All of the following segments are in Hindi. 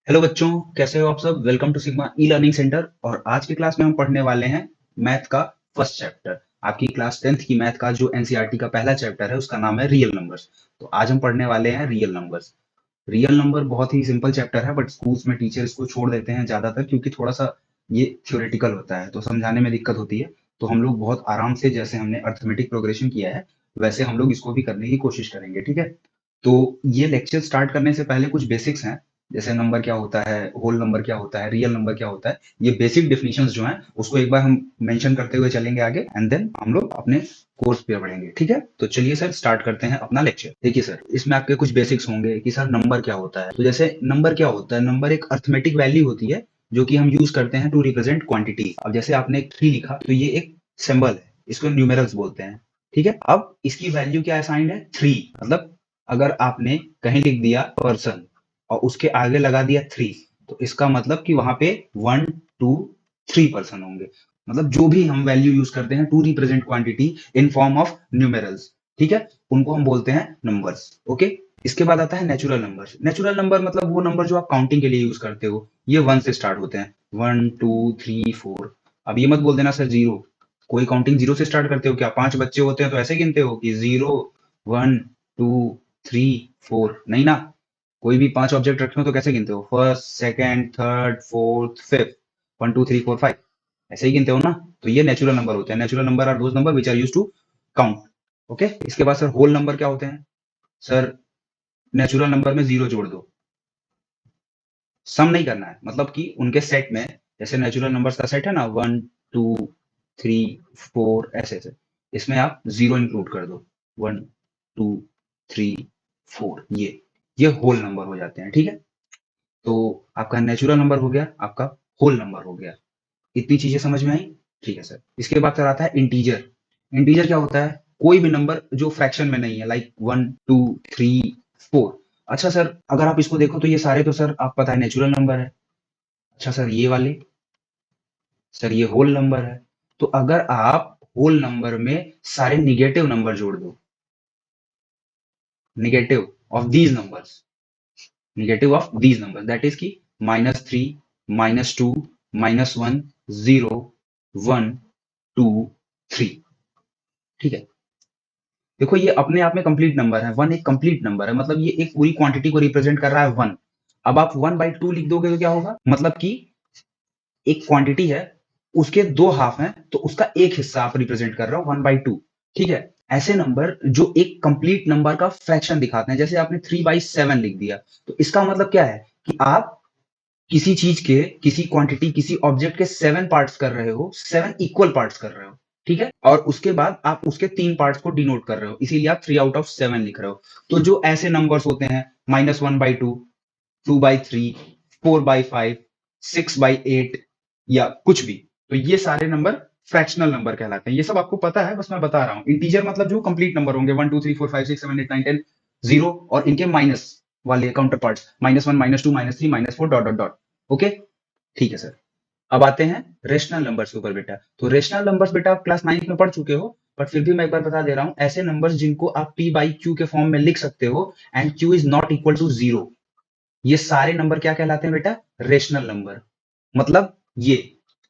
हेलो बच्चों, कैसे हो आप सब। Welcome to Sigma e learning centre. और आज की क्लास में हम पढ़ने वाले हैं मैथ का फर्स्ट चैप्टर। आपकी क्लास 10th की मैथ का जो एनसीईआरटी का पहला चैप्टर है उसका नाम है रियल नंबर्स। तो आज हम पढ़ने वाले हैं रियल नंबर्स। रियल नंबर बहुत ही सिंपल चैप्टर है, बट स्कूल्स में टीचर इसको छोड़ देते हैं ज्यादातर, क्योंकि थोड़ा सा ये थ्योरेटिकल होता है तो समझाने में दिक्कत होती है। तो हम लोग बहुत आराम से, जैसे हमने अर्थमेटिक प्रोग्रेशन किया है वैसे हम लोग इसको भी करने की कोशिश करेंगे, ठीक है। तो ये लेक्चर स्टार्ट करने से पहले कुछ बेसिक्स हैं, जैसे नंबर क्या होता है, होल नंबर क्या होता है, रियल नंबर क्या होता है। ये बेसिक डेफिनेशंस जो हैं उसको एक बार हम मेंशन करते हुए चलेंगे आगे, एंड देन हम लोग अपने कोर्स पे बढ़ेंगे, ठीक है। तो चलिए सर स्टार्ट करते हैं अपना लेक्चर। देखिए सर, इसमें आपके कुछ बेसिक्स होंगे कि सर नंबर क्या होता है। तो जैसे नंबर क्या होता है, नंबर एक अर्थमेटिक वैल्यू होती है जो कि हम यूज करते हैं टू रिप्रेजेंट क्वांटिटी। अब जैसे आपने 3 लिखा तो ये एक सिंबल है, इसको न्यूमेरल्स बोलते हैं, ठीक है। अब इसकी वैल्यू क्या असाइंड है, 3। मतलब अगर आपने कहीं लिख दिया पर्सन और उसके आगे लगा दिया 3, तो इसका मतलब कि वहां पे 1 2 3 पर्सन होंगे। मतलब जो भी हम वैल्यू यूज करते हैं to represent quantity in form of numerals, ठीक है, उनको हम बोलते हैं नंबर्स। ओके। इसके बाद आता है नेचुरल नंबर। नेचुरल नंबर मतलब वो नंबर जो आप काउंटिंग के लिए यूज करते हो। ये 1 से स्टार्ट होते हैं, 1 2 3 4। अब ये मत बोल देना सर जीरो। कोई काउंटिंग जीरो से स्टार्ट करते हो क्या? 5 बच्चे होते हैं तो ऐसे गिनते हो कि 0 1 2 3 4? नहीं ना। कोई भी 5 ऑब्जेक्ट रखे हो तो कैसे गिनते हो? First, second, third, fourth, fifth, 1 2 3 4 5, ऐसे ही गिनते हो ना। तो ये नेचुरल नंबर होते हैं। Natural number are those number which are used to count. Okay. इसके बाद सर होल नंबर क्या होते हैं? सर नेचुरल नंबर में जीरो जोड़ दो, सम नहीं करना है। मतलब कि उनके सेट में, जैसे नेचुरल नंबर्स का सेट है ना, 1 2 3 4, ऐसे ऐसे, इसमें आप जीरो इंक्लूड कर दो। 1 2 3 4, ये होल नंबर हो जाते हैं, ठीक है। तो आपका नेचुरल नंबर हो गया, आपका होल नंबर हो गया। इतनी चीजें समझ में आई? ठीक है सर। इसके बाद सर आता है इंटीजर। इंटीजर क्या होता है? कोई भी नंबर जो फ्रैक्शन में नहीं है, लाइक 1 2 3 4। अच्छा सर, अगर आप इसको देखो तो ये सारे तो सर आप पता है नेचुरल नंबर है। अच्छा सर, ये वाले, सर ये होल नंबर है। तो अगर आप होल नंबर में सारे निगेटिव नंबर जोड़ दो, negative of these numbers, negative of these number, that is की -3 -2 -1 0 1 2 3, ठीक है। देखो ये अपने आप में कंप्लीट नंबर है। 1 एक कंप्लीट नंबर है, मतलब ये एक पूरी क्वांटिटी को रिप्रेजेंट कर रहा है 1। अब आप 1/2 लिख दोगे तो क्या होगा? मतलब कि एक क्वांटिटी है, उसके 2 हाफ हैं तो उसका एक हिस्सा आप रिप्रेजेंट कर रहे हो 1/2, ठीक है। ऐसे नंबर जो एक कंप्लीट नंबर का फ्रैक्शन दिखाते हैं, जैसे आपने 3/7 लिख दिया, तो इसका मतलब क्या है कि आप किसी चीज के, किसी क्वांटिटी, किसी ऑब्जेक्ट के 7 पार्ट्स कर रहे हो, 7 इक्वल पार्ट्स कर रहे हो, ठीक है। और उसके बाद आप उसके 3 पार्ट्स को डिनोट कर रहे हो, इसीलिए आप 3/7 लिख रहे हो। तो जो ऐसे नंबर्स होते हैं -1/2, 2/3, 4/5, 6/8 या कुछ भी, तो ये सारे नंबर फ्रैक्शनल नंबर कहलाते हैं। ये सब आपको पता है, बस मैं बता रहा हूँ। इंटीजर मतलब जो कंप्लीट नंबर होंगे, 1 2 3 4 5 6 7 8 9 10, जीरो और इनके माइनस वाले counter parts, -1 -2 -3 -4 dot dot dot. Okay, ठीक है सर। अब आते हैं रेशनल नंबर्स के ऊपर बेटा। तो रेशनल नंबर्स बेटा आप क्लास 9 में पढ़ चुके हो, बट फिर भी मैं एक बार बता दे रहा हूं। ऐसे नंबर्स जिनको आप p/q के फॉर्म में लिख सकते हो and q is not equal to 0, ये सारे नंबर क्या कहलाते हैं बेटा? Rational number. मतलब ये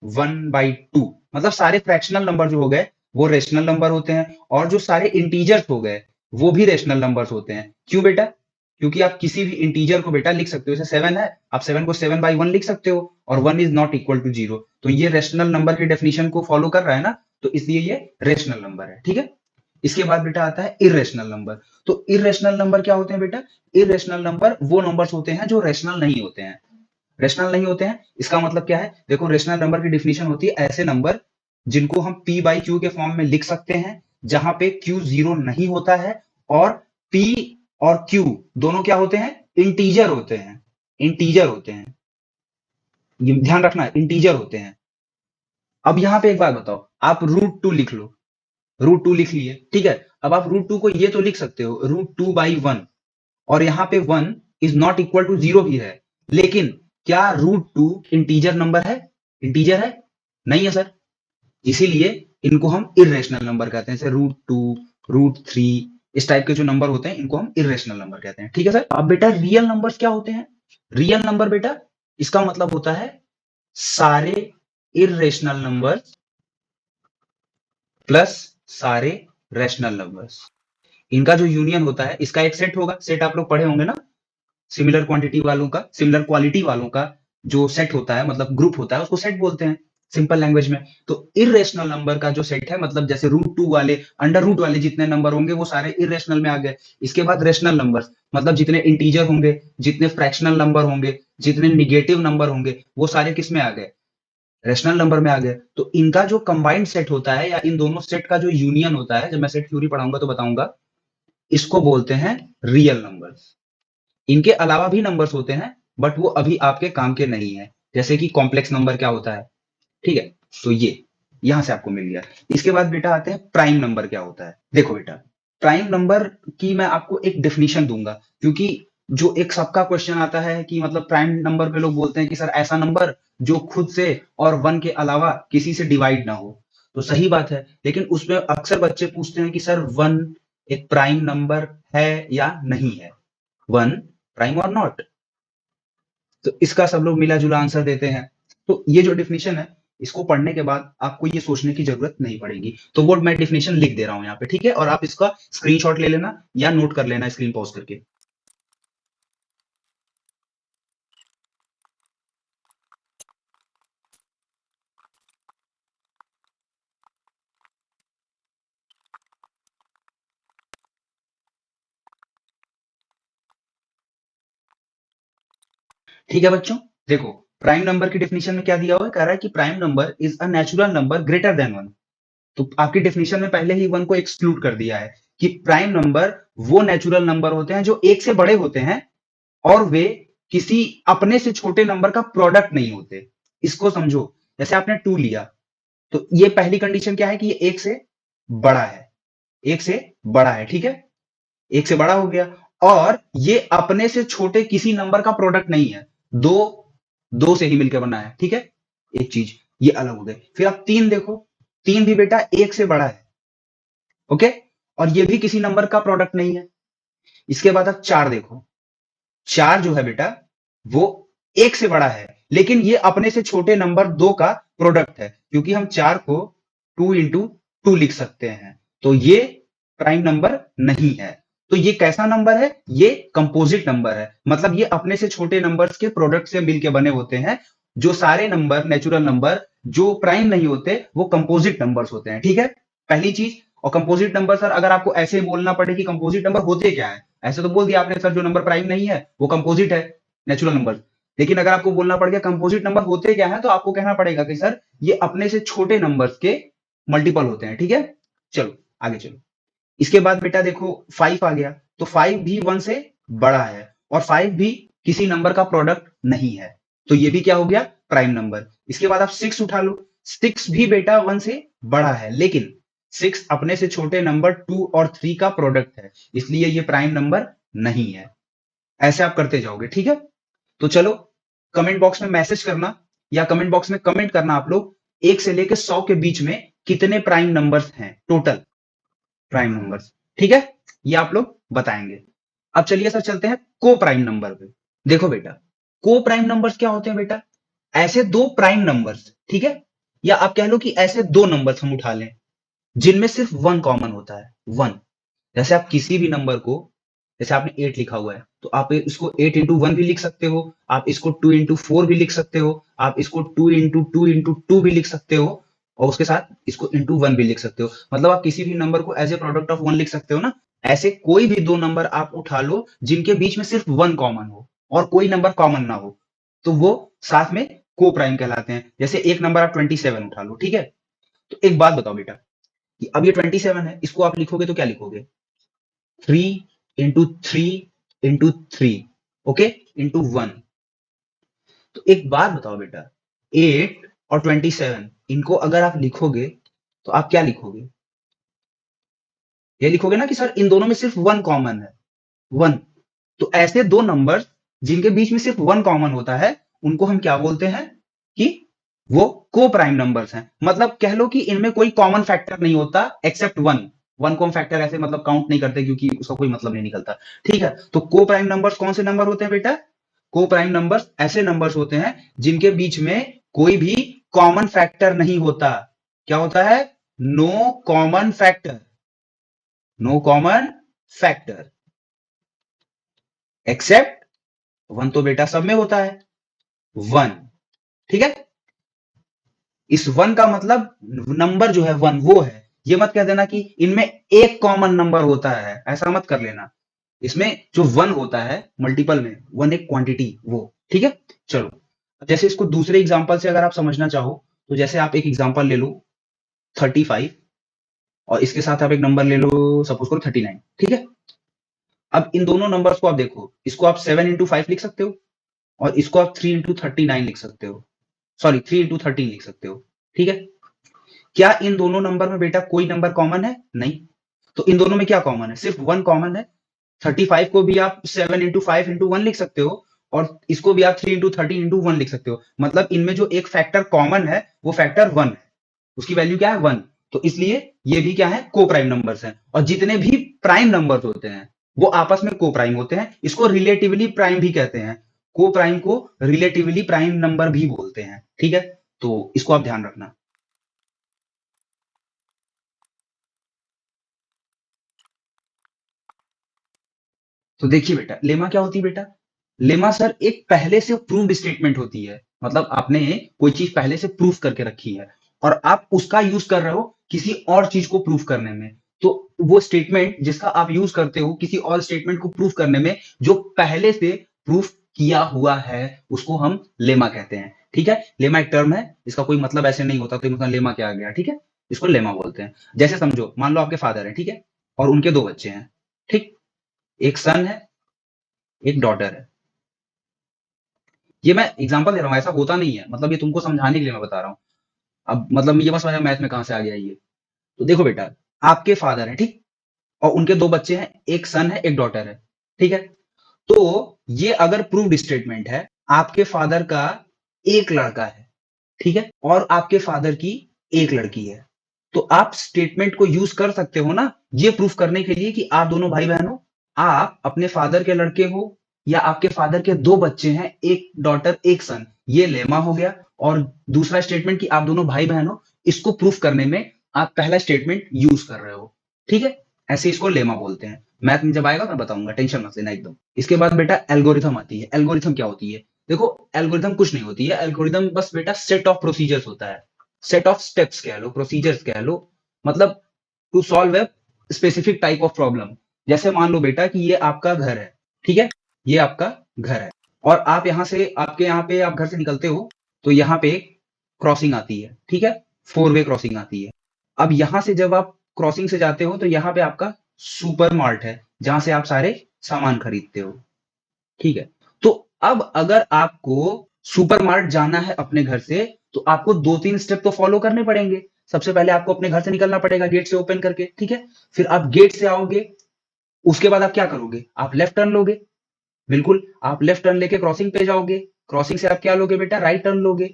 1/2, मतलब सारे फ्रैक्शनल नंबर जो हो गए वो रेशनल नंबर होते हैं, और जो सारे इंटीजर्स हो गए वो भी रेशनल नंबर्स होते हैं। क्यों बेटा? क्योंकि आप किसी भी इंटीजर को बेटा लिख सकते हो, जैसे 7 है, आप 7 को 7/1 लिख सकते हो, और 1 इज नॉट इक्वल टू 0, तो ये रेशनल नंबर की डेफिनेशन को फॉलो कर रहा है ना, तो इसलिए ये रेशनल नंबर है, ठीक है। इसके बाद बेटा आता है इरेशनल नंबर। तो इरेशनल नंबर क्या होते हैं बेटा? इरेशनल नंबर वो नंबर्स होते हैं जो रेशनल नहीं होते हैं। रेशनल नहीं होते हैं, इसका मतलब क्या है? देखो, रेशनल नंबर की डिफिनेशन होती है ऐसे नंबर जिनको हम p/q के फॉर्म में लिख सकते हैं, जहां पे q 0 नहीं होता है, और p और q दोनों क्या होते हैं? इंटीजर होते हैं। इंटीजर होते हैं, ये ध्यान रखना, इंटीजर होते हैं। अब यहां पे एक बात बताओ, आप √2 लिख लो, √2 लिख लिए, ठीक है। अब आप √2 को ये तो लिख सकते हो √2/1, और यहाँ पे 1 इज नॉट इक्वल टू 0 भी है, लेकिन क्या √2 इंटीजर नंबर है? इंटीजर है? नहीं है सर। इसीलिए इनको हम इरेशनल नंबर कहते हैं, जैसे √2, √3, इस टाइप के जो नंबर होते हैं इनको हम इरेशनल नंबर कहते हैं, ठीक है सर। अब बेटा रियल नंबर्स क्या होते हैं? रियल नंबर बेटा इसका मतलब होता है सारे इरेशनल नंबर्स प्लस सारे रैशनल नंबर्स, इनका जो यूनियन होता है, इसका एक सेट होगा। सेट आप लोग पढ़े होंगे ना, सिमिलर क्वांटिटी वालों का, सिमिलर क्वालिटी वालों का जो सेट होता है, मतलब ग्रुप होता है, उसको सेट बोलते हैं सिंपल लैंग्वेज में। तो इरेशनल नंबर का जो सेट है, मतलब जैसे √2 वाले, अंडर रूट वाले जितने नंबर होंगे वो सारे इरेशनल में आ गए। इसके बाद रेशनल नंबर्स, मतलब जितने इंटीजर होंगे, जितने फ्रैक्शनल नंबर होंगे, जितने निगेटिव नंबर होंगे, वो सारे किस में आ गए, रैशनल नंबर में आ गए। तो इनका जो कंबाइंड सेट होता है, या इन दोनों सेट का जो यूनियन होता है, जब मैं सेट थ्योरी पढ़ाऊंगा तो बताऊंगा, इसको बोलते हैं रियल नंबर्स। इनके अलावा भी नंबर्स होते हैं, बट वो अभी आपके काम के नहीं है। जैसे कि कॉम्प्लेक्स नंबर क्या होता है, ठीक है। तो ये यहां से आपको मिल गया। इसके बाद बेटा आते हैं प्राइम नंबर क्या होता है। देखो बेटा, प्राइम नंबर की मैं आपको एक डेफिनेशन दूंगा, क्योंकि जो एक सबका क्वेश्चन आता है कि मतलब प्राइम नंबर पे लोग बोलते हैं कि सर ऐसा नंबर जो खुद से और 1 के अलावा किसी से डिवाइड ना हो। तो सही बात है, लेकिन उसमें अक्सर बच्चे पूछते हैं कि सर 1 एक प्राइम नंबर है या नहीं है, 1 प्राइम और नॉट। तो इसका सब लोग मिला जुला आंसर देते हैं। तो ये जो डिफिनेशन है, इसको पढ़ने के बाद आपको ये सोचने की जरूरत नहीं पड़ेगी। तो वो मैं डिफिनेशन लिख दे रहा हूं यहाँ पे, ठीक है, और आप इसका स्क्रीनशॉट ले लेना या नोट कर लेना स्क्रीन पॉज करके। ठीक है बच्चों, देखो प्राइम नंबर की डेफिनेशन में क्या दिया हुआ है, कह रहा है कि prime number is a natural number greater than 1। तो आपकी डेफिनेशन में पहले ही 1 को एक्सक्लूड कर दिया है कि प्राइम नंबर वो नेचुरल नंबर होते हैं जो 1 से बड़े होते हैं, और वे किसी अपने से छोटे नंबर का प्रोडक्ट नहीं होते। इसको समझो, जैसे आपने 2 लिया, तो ये पहली कंडीशन क्या है कि ये 1 से बड़ा है, 1 से बड़ा है, ठीक है, 1 से बड़ा हो गया। और ये अपने से छोटे किसी नंबर का प्रोडक्ट नहीं है, दो दो से ही मिलकर बना है, ठीक है। एक चीज ये अलग हो गई। फिर आप 3 देखो, 3 भी बेटा 1 से बड़ा है, ओके, और ये भी किसी नंबर का प्रोडक्ट नहीं है। इसके बाद आप 4 देखो, 4 जो है बेटा वो 1 से बड़ा है, लेकिन ये अपने से छोटे नंबर 2 का प्रोडक्ट है, क्योंकि हम 4 को 2 इंटू 2 लिख सकते हैं। तो ये प्राइम नंबर नहीं है। तो ये कैसा नंबर है, ये कंपोजिट नंबर है, मतलब ये अपने से छोटे नंबर्स के प्रोडक्ट से मिलके बने होते हैं। जो सारे नंबर नेचुरल नंबर जो प्राइम नहीं होते वो कंपोजिट नंबर्स होते हैं, ठीक है, पहली चीज। और कंपोजिट नंबर सर अगर आपको ऐसे बोलना पड़े कि कंपोजिट नंबर होते क्या है, ऐसे तो बोल दिया आपने सर जो नंबर प्राइम नहीं है वो कंपोजिट है, नेचुरल नंबर। लेकिन अगर आपको बोलना पड़ गया कंपोजिट नंबर होते क्या है, तो आपको कहना पड़ेगा कि सर ये अपने से छोटे नंबर्स के मल्टीपल होते हैं, ठीक है। चलो आगे चलो। इसके बाद बेटा देखो 5 आ गया, तो 5 भी 1 से बड़ा है, और 5 भी किसी नंबर का प्रोडक्ट नहीं है। तो ये भी क्या हो गया, प्राइम नंबर। इसके बाद आप 6 उठा लो, 6 भी बेटा 1 से बड़ा है, लेकिन 6 अपने से छोटे नंबर 2 और 3 का प्रोडक्ट है, इसलिए ये प्राइम नंबर नहीं है। ऐसे आप करते जाओगे, ठीक है। तो चलो कमेंट बॉक्स में मैसेज करना, या कमेंट बॉक्स में कमेंट करना आप लोग, 1 से लेकर 100 के बीच में कितने प्राइम नंबर्स हैं, टोटल प्राइम नंबर्स, ठीक है, ये आप लोग बताएंगे। अब चलिए सर चलते हैं को प्राइम नंबर पे। देखो बेटा, को प्राइम नंबर्स क्या होते हैं बेटा, ऐसे दो प्राइम नंबर्स, ठीक है, या आप कह लो कि ऐसे दो नंबर्स हम उठा लें जिनमें सिर्फ 1 कॉमन होता है, 1। जैसे आप किसी भी नंबर को, जैसे आपने 8 लिखा हुआ है, तो आप इसको 8 इंटू 1 भी लिख सकते हो, आप इसको 2 इंटू 4 भी लिख सकते हो, आप इसको 2 इंटू 2 इंटू 2 भी लिख सकते हो, और उसके साथ इसको इंटू 1 भी लिख सकते हो। मतलब आप किसी भी नंबर को एज ए प्रोडक्ट ऑफ 1 लिख सकते हो ना। ऐसे कोई भी दो नंबर आप उठा लो जिनके बीच में सिर्फ 1 कॉमन हो और कोई नंबर कॉमन ना हो, तो वो साथ में को प्राइम कहलाते हैं। जैसे एक नंबर आप 27 उठा लो, ठीक है। तो एक बात बताओ बेटा, कि अब ये 27 है, इसको आप लिखोगे तो क्या लिखोगे, 3 इंटू 3 इंटू 3, ओके, इंटू 1। तो एक बात बताओ बेटा, 8 और 27 इनको अगर आप लिखोगे तो आप क्या लिखोगे, ये लिखोगे ना कि सर इन दोनों में सिर्फ 1 कॉमन है, 1। तो ऐसे दो नंबर जिनके बीच में सिर्फ 1 कॉमन होता है, उनको हम क्या बोलते हैं कि वो को प्राइम नंबर्स हैं। मतलब कह लो कि इनमें कोई कॉमन फैक्टर नहीं होता एक्सेप्ट 1। 1 को हम फैक्टर ऐसे मतलब काउंट नहीं करते, क्योंकि उसका कोई मतलब नहीं निकलता, ठीक है। तो को प्राइम नंबर्स कौन से नंबर होते हैं बेटा, को प्राइम नंबर्स ऐसे नंबर्स होते हैं जिनके बीच में कोई भी कॉमन फैक्टर नहीं होता। क्या होता है? No common factor, no common factor except one. तो बेटा सब में होता है वन, ठीक है। इस वन का मतलब नंबर जो है वन वो है। ये मत कह देना कि इनमें एक कॉमन नंबर होता है, ऐसा मत कर लेना। इसमें जो वन होता है मल्टीपल में, वन एक क्वांटिटी वो, ठीक है। चलो, जैसे इसको दूसरे एग्जांपल से अगर आप समझना चाहो तो जैसे आप एक एग्जांपल ले लो 35 और इसके साथ आप एक नंबर ले लो, सपोज करो 39, ठीक है। अब इन दोनों नंबर्स को आप देखो, इसको आप 7 इंटू 5 लिख सकते हो और इसको आप 3 इंटू 39 लिख सकते हो, सॉरी 3 इंटू 13 लिख सकते हो, ठीक है। क्या इन दोनों नंबर में बेटा कोई नंबर कॉमन है? नहीं। तो इन दोनों में क्या कॉमन है? सिर्फ वन कॉमन है। 35 को भी आप 7 इंटू 5 इंटू 1 लिख सकते हो और इसको भी आप 3 इंटू 13 इंटू 1 लिख सकते हो। मतलब इनमें जो एक फैक्टर कॉमन है वो फैक्टर 1 है, उसकी वैल्यू क्या है? 1। तो इसलिए ये भी क्या है? को प्राइम नंबर्स हैं। और जितने भी प्राइम नंबर्स होते हैं वो आपस में को प्राइम होते हैं। इसको रिलेटिवली प्राइम भी कहते हैं। को प्राइम को रिलेटिवली प्राइम नंबर भी बोलते हैं, ठीक है। तो इसको आप ध्यान रखना। तो देखिए बेटा, लेमा क्या होती है बेटा? लेमा सर एक पहले से प्रूव्ड स्टेटमेंट होती है। मतलब आपने कोई चीज पहले से प्रूफ करके रखी है और आप उसका यूज कर रहे हो किसी और चीज को प्रूफ करने में। तो वो स्टेटमेंट जिसका आप यूज करते हो किसी और स्टेटमेंट को प्रूफ करने में, जो पहले से प्रूफ किया हुआ है, उसको हम लेमा कहते हैं, ठीक है। लेमा एक टर्म है, इसका कोई मतलब ऐसे नहीं होता तो मतलब लेमा क्या आ गया, ठीक है। इसको लेमा बोलते हैं। जैसे समझो, मान लो आपके फादर है, ठीक है, और उनके दो बच्चे हैं, ठीक। एक सन है, एक डॉटर है। ये मैं एग्जांपल दे रहा हूँ, ऐसा होता नहीं है, मतलब ये तुमको समझाने के लिए मैं बता रहा हूँ। अब मतलब ये मत समझना मैथ में कहां से आ गया ये। तो देखो बेटा, आपके फादर है, ठीक, और उनके दो बच्चे हैं, एक सन है एक डॉटर है, ठीक है। तो ये अगर प्रूव्ड स्टेटमेंट है, आपके फादर का एक लड़का है, ठीक है, और आपके फादर की एक लड़की है। तो आप स्टेटमेंट को यूज कर सकते हो ना, ये प्रूफ करने के लिए कि आप दोनों भाई बहन हो। आप अपने फादर के लड़के हो या आपके फादर के दो बच्चे हैं, एक डॉटर एक सन, ये लेमा हो गया। और दूसरा स्टेटमेंट कि आप दोनों भाई बहन हो, इसको प्रूफ करने में आप पहला स्टेटमेंट यूज कर रहे हो, ठीक है। ऐसे इसको लेमा बोलते हैं। मैथ में जब आएगा मैं बताऊंगा, टेंशन मत लेना एकदम। इसके बाद बेटा एल्गोरिथम आती है। एल्गोरिथम क्या होती है? देखो, एल्गोरिथम कुछ नहीं होती है। एल्गोरिथम बस बेटा सेट ऑफ प्रोसीजर्स होता है, सेट ऑफ स्टेप्स कह लो, प्रोसीजर्स कह लो। मतलब to solve a specific type of problem. जैसे मान लो बेटा कि ये आपका घर है, ठीक है, ये आपका घर है और आप यहां से, आपके यहाँ पे आप घर से निकलते हो तो यहाँ पे क्रॉसिंग आती है, ठीक है, 4 वे क्रॉसिंग आती है। अब यहां से जब आप क्रॉसिंग से जाते हो तो यहाँ पे आपका सुपर मार्ट है जहां से आप सारे सामान खरीदते हो, ठीक है। तो अब अगर आपको सुपरमार्ट जाना है अपने घर से, तो आपको 2-3 स्टेप तो फॉलो करने पड़ेंगे। सबसे पहले आपको अपने घर से निकलना पड़ेगा गेट से ओपन करके, ठीक है। फिर आप गेट से आओगे, उसके बाद आप क्या करोगे? आप लेफ्ट टर्न लोगे, बिल्कुल। आप लेफ्ट टर्न लेके क्रॉसिंग पे जाओगे, क्रॉसिंग से आप क्या लोगे बेटा? राइट टर्न लोगे।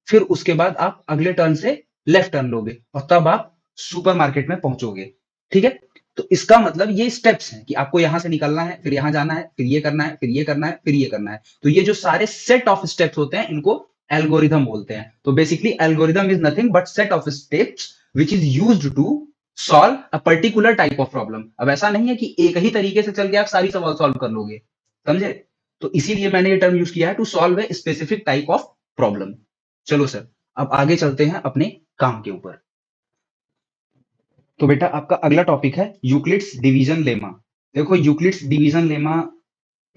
फिर उसके बाद आप अगले टर्न से लेफ्ट टर्न लोगे और तब आप सुपरमार्केट में पहुंचोगे, ठीक है। तो इसका मतलब ये स्टेप्स हैं कि आपको यहां से निकलना है, फिर यहां जाना है, फिर ये करना है, फिर ये करना है, फिर ये करना है। तो ये जो सारे सेट ऑफ स्टेप्स होते हैं इनको एल्गोरिथम बोलते हैं। तो basically algorithm is nothing but set of steps which is used to solve a particular type of problem. अब ऐसा नहीं है कि एक ही तरीके से चल के आप सारी सवाल सॉल्व कर लोगे, समझे। तो इसीलिए मैंने ये टर्म यूज किया है, to solve a specific type of problem. चलो सर, अब आगे चलते हैं अपने काम के ऊपर। तो बेटा आपका अगला टॉपिक है यूक्लिड्स डिवीजन लेमा। देखो, यूक्लिड्स डिवीजन लेमा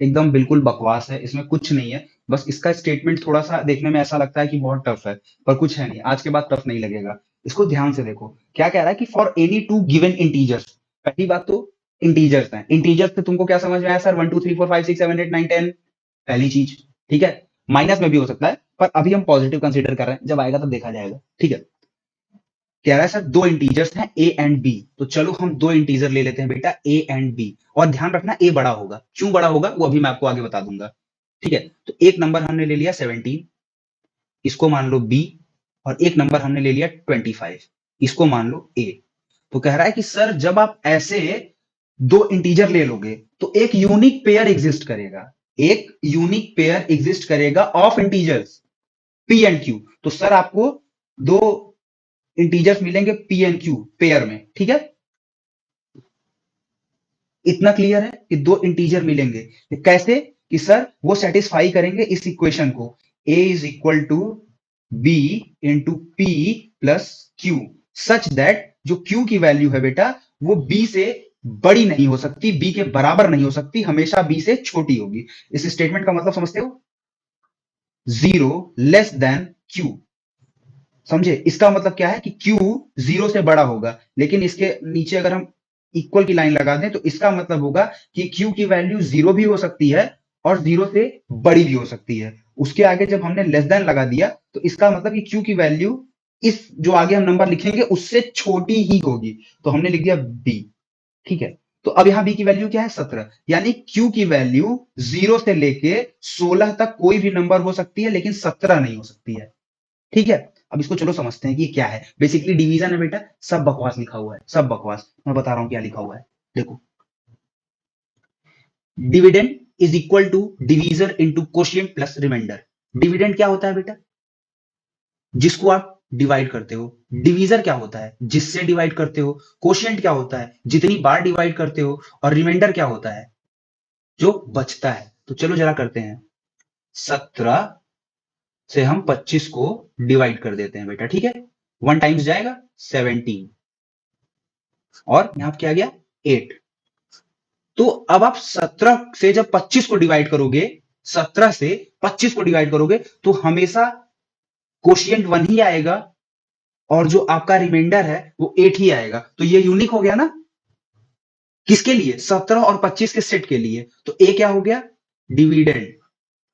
एकदम बिल्कुल बकवास है, इसमें कुछ नहीं है। बस इसका स्टेटमेंट थोड़ा सा देखने में ऐसा लगता है कि बहुत टफ है, पर कुछ है नहीं, आज के बाद टफ नहीं लगेगा। इसको ध्यान से देखो, क्या कह रहा है कि for any two given integers. पहली बात तो इंटीजर्स है। इंटीजर्स से तुमको क्या समझ में आया सर? 1 2 3 4 5 6 7 8 9 10, पहली चीज, ठीक है। माइनस में भी हो सकता है पर अभी हम पॉजिटिव कंसीडर कर रहे हैं, जब आएगा तब देखा जाएगा, ठीक है। कह रहा है सर दो इंटीजर्स हैं ए एंड बी, तो चलो हम दो इंटीजर ले लेते हैं बेटा ए एंड बी। और ध्यान रखना ए बड़ा होगा, क्यों बड़ा होगा वो अभी मैं आपको आगे बता दूंगा, ठीक है। तो एक नंबर हमने ले लिया 17, इसको मान लो बी। और एक नंबर हमने ले लिया 25, इसको मान लो ए। तो कह रहा है कि सर जब आप ऐसे दो इंटीजर ले लोगे तो एक यूनिक पेयर एग्जिस्ट करेगा। एक यूनिक पेयर एग्जिस्ट करेगा of integers P and Q. तो सर आपको दो इंटीजर्स मिलेंगे पी एंड क्यू पेयर में, ठीक है। इतना क्लियर है कि दो इंटीजर मिलेंगे, कैसे कि सर वो सेटिस्फाई करेंगे इस इक्वेशन को, a is equal to B into P plus q, such that जो q की वैल्यू है बेटा वो b से बड़ी नहीं हो सकती, b के बराबर नहीं हो सकती, हमेशा b से छोटी होगी। इस स्टेटमेंट का मतलब समझते हो, 0 q। समझे, इसका मतलब क्या है कि q 0 से बड़ा होगा, लेकिन इसके नीचे अगर हम इक्वल की लाइन लगा दें तो इसका मतलब होगा कि q की वैल्यू 0 भी हो सकती है और 0 से बड़ी भी हो सकती है। उसके आगे जब हमने लेस देन लगा दिया तो इसका मतलब कि q की वैल्यू इस जो आगे हम नंबर लिखेंगे उससे छोटी ही होगी, तो हमने लिख दिया b, ठीक है। तो अब यहाँ b की वैल्यू क्या है, 17, यानी q की वैल्यू 0 से लेके 16 तक कोई भी नंबर हो सकती है लेकिन 17 नहीं हो सकती है, ठीक है। अब इसको चलो समझते हैं कि ये क्या है। बेसिकली डिवीजन है बेटा, सब बकवास लिखा हुआ है, सब बकवास। मैं बता रहा हूं क्या लिखा हुआ है, देखो। Dividend is equal to divisor into quotient plus remainder. Dividend क्या होता है बेटा, जिसको आप डिवाइड करते हो। डिवीजर क्या होता है, जिससे डिवाइड करते हो। कोशिएंट क्या होता है, जितनी बार डिवाइड करते हो। और रिमाइंडर क्या होता है, जो बचता है। तो चलो जरा करते हैं, 17 से हम 25 को डिवाइड कर देते हैं बेटा, ठीक है। 1 टाइम्स जाएगा 17 और यहां क्या गया 8। तो अब आप 17 से जब 25 को डिवाइड करोगे, 17 से 25 को डिवाइड करोगे तो हमेशा कोशिएंट 1 ही आएगा और जो आपका रिमाइंडर है वो 8 ही आएगा। तो ये यूनिक हो गया ना, किसके लिए, 17 और 25 के सेट के लिए। तो ए क्या हो गया, डिविडेंड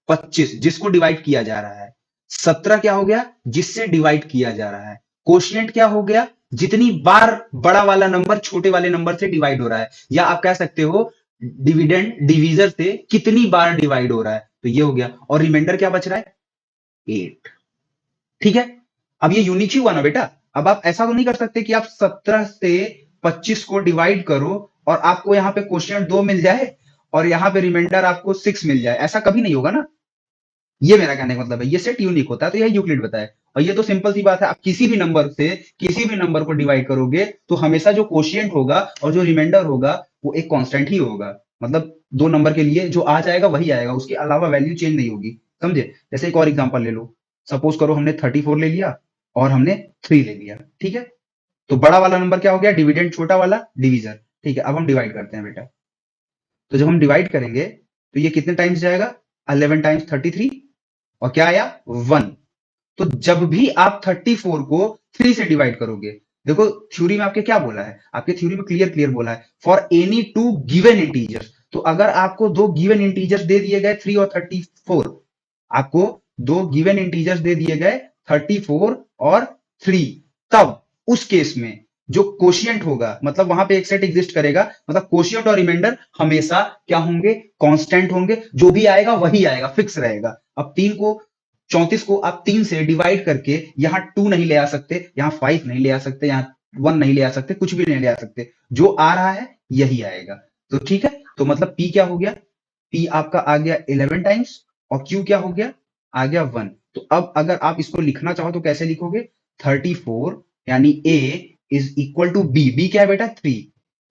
25 जिसको डिवाइड किया जा रहा है, 17 क्या हो गया, जिससे डिवाइड किया जा रहा है। कोशिएंट क्या हो गया, जितनी बार बड़ा वाला नंबर छोटे वाले नंबर से डिवाइड हो रहा है, या आप कह सकते हो डिविडेंड डिवीजर से कितनी बार डिवाइड हो रहा है, तो ये हो गया। और रिमाइंडर क्या बच रहा है, 8, ठीक है। अब ये यूनिक ही हुआ ना बेटा। अब आप ऐसा तो नहीं कर सकते कि आप 17 से 25 को डिवाइड करो और आपको यहाँ पे कोशिएंट 2 मिल जाए और यहाँ पे रिमाइंडर आपको 6 मिल जाए, ऐसा कभी नहीं होगा ना। ये मेरा कहने का मतलब है, ये सेट यूनिक होता है, तो यही यूक्लिड बताए। और ये तो सिंपल सी बात है, आप किसी भी नंबर से किसी भी नंबर को डिवाइड करोगे तो हमेशा जो कोशिएंट होगा और जो रिमाइंडर होगा वो एक कांस्टेंट ही होगा। मतलब दो नंबर के लिए जो आ जाएगा वही आएगा, उसके अलावा वैल्यू चेंज नहीं होगी, समझे। जैसे एक और एग्जांपल ले लो, सपोज करो हमने 34 ले लिया और हमने 3 ले लिया, ठीक है। तो बड़ा वाला नंबर क्या हो गया, डिविडेंड, छोटा वाला डिवीजर, ठीक है। अब हम डिवाइड करते हैं बेटा। तो जब हम डिवाइड करेंगे तो ये कितने टाइम्स जाएगा, 11 टाइम्स 33 और क्या आया 1। तो जब भी आप 34 को 3 से डिवाइड करोगे, देखो थ्योरी में आपके क्या बोला है, आपके थ्योरी में क्लियर क्लियर बोला है, for any two given integers. तो अगर आपको दो गिवन इंटीजर्स दे दिए गए 3 और 34, आपको दो गिवन इंटीजर्स दे दिए गए 34 और 3, तब उस केस में जो कोशिएंट होगा, मतलब वहां पे एक सेट एग्जिस्ट करेगा, मतलब कोशिएंट और रिमाइंडर हमेशा क्या होंगे, कांस्टेंट होंगे, जो भी आएगा वही आएगा, फिक्स रहेगा। अब 34 को आप 3 से डिवाइड करके यहाँ 2 नहीं ले आ सकते, यहाँ 5 नहीं ले आ सकते, यहाँ 1 नहीं ले आ सकते, कुछ भी नहीं ले आ सकते, जो आ रहा है यही आएगा। तो ठीक है, तो मतलब P क्या हो गया, P आपका आ गया 11 टाइम्स और Q क्या हो गया, आ गया 1। तो अब अगर आप इसको लिखना चाहो तो कैसे लिखोगे, 34 यानी A is equal to B क्या है बेटा 3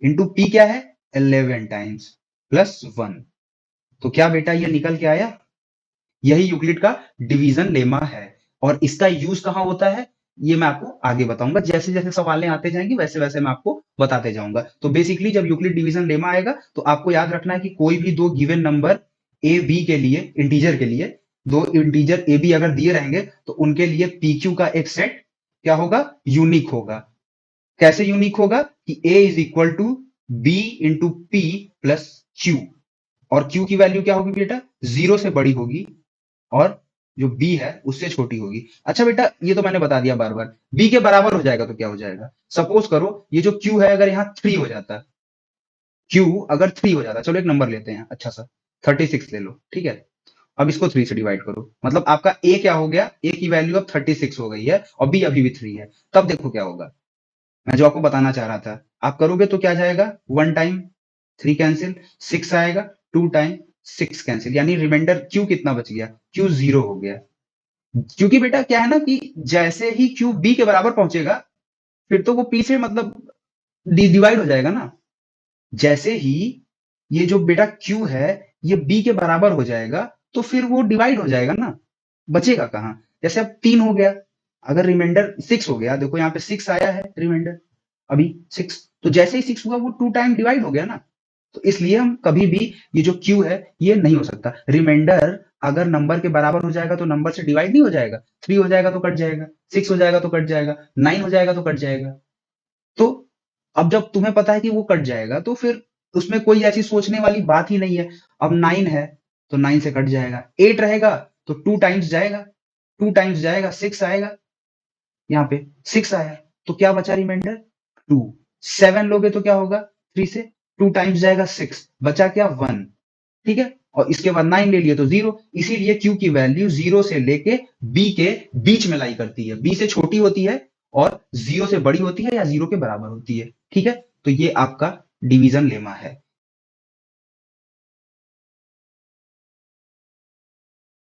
इंटू P क्या है 11 टाइम्स प्लस 1। तो क्या बेटा ये निकल के आया, यही यूक्लिड का डिवीजन लेमा है। और इसका यूज कहां होता है ये मैं आपको आगे बताऊंगा, जैसे जैसे सवालें आते जाएंगे वैसे वैसे मैं आपको बताते जाऊंगा। तो बेसिकली जब यूक्लिड डिवीजन लेमा आएगा तो आपको याद रखना है कि कोई भी दो गिवन नंबर ए बी के लिए, इंटीजर के लिए, दो इंटीजर ए बी अगर दिए रहेंगे तो उनके लिए पी क्यू का एक सेट क्या होगा, यूनिक होगा। कैसे यूनिक होगा कि A is equal to B into P plus Q, और क्यू की वैल्यू क्या होगी बेटा, 0 से बड़ी होगी और जो बी है उससे छोटी होगी। अच्छा बेटा ये तो मैंने बता दिया बार बार, बी के बराबर हो जाएगा तो क्या हो जाएगा, सपोज करो ये जो क्यू है अगर यहाँ 3 हो जाता, क्यू अगर 3 हो जाता, चलो एक नंबर लेते हैं अच्छा सा, 36 ले लो, ठीक है। अब इसको 3 से डिवाइड करो, मतलब आपका ए क्या हो गया, ए की वैल्यू अब 36 हो गई है और बी अभी भी 3 है। तब देखो क्या होगा, मैं जो आपको बताना चाह रहा था, आप करोगे तो क्या जाएगा, 1 टाइम 3 कैंसिल, 6 आएगा, 2 टाइम 6 कैंसिल, यानी रिमाइंडर क्यू कितना बच गया, क्यू 0 हो गया। क्योंकि बेटा क्या है ना कि जैसे ही क्यू बी के बराबर पहुंचेगा फिर तो वो पी से मतलब डिवाइड हो जाएगा ना। जैसे ही ये जो बेटा क्यू है ये बी के बराबर हो जाएगा तो फिर वो डिवाइड हो जाएगा ना, बचेगा कहाँ। जैसे अब 3 हो गया, अगर रिमाइंडर 6 हो गया, देखो यहाँ पे 6 आया है रिमाइंडर अभी 6, तो जैसे ही 6 हुआ वो 2 टाइम डिवाइड हो गया ना। तो इसलिए हम कभी भी ये जो क्यू है ये नहीं हो सकता। रिमाइंडर अगर नंबर के बराबर हो जाएगा तो नंबर से डिवाइड नहीं हो जाएगा, 3 हो जाएगा तो कट जाएगा, 6 हो जाएगा तो कट जाएगा, 9 हो जाएगा तो कट जाएगा। तो अब जब तुम्हें पता है कि वो कट जाएगा तो फिर उसमें कोई ऐसी सोचने वाली बात ही नहीं है। अब 9 है तो 9 से कट जाएगा, 8 रहेगा तो 2 टाइम्स जाएगा, 2 टाइम्स जाएगा 6 आएगा, यहाँ पे 6 आया तो क्या बचा रिमाइंडर 2। 7 लोगे तो क्या होगा 3 से 2 टाइम्स जाएगा 6, बचा क्या 1, ठीक है। और इसके बाद 9 ले लिए तो 0, इसीलिए क्यू की वैल्यू 0 से लेके बी के बीच में लाई करती है, बी से छोटी होती है और 0 से बड़ी होती है या 0 के बराबर होती है, ठीक है। तो ये आपका डिवीजन लेमा है।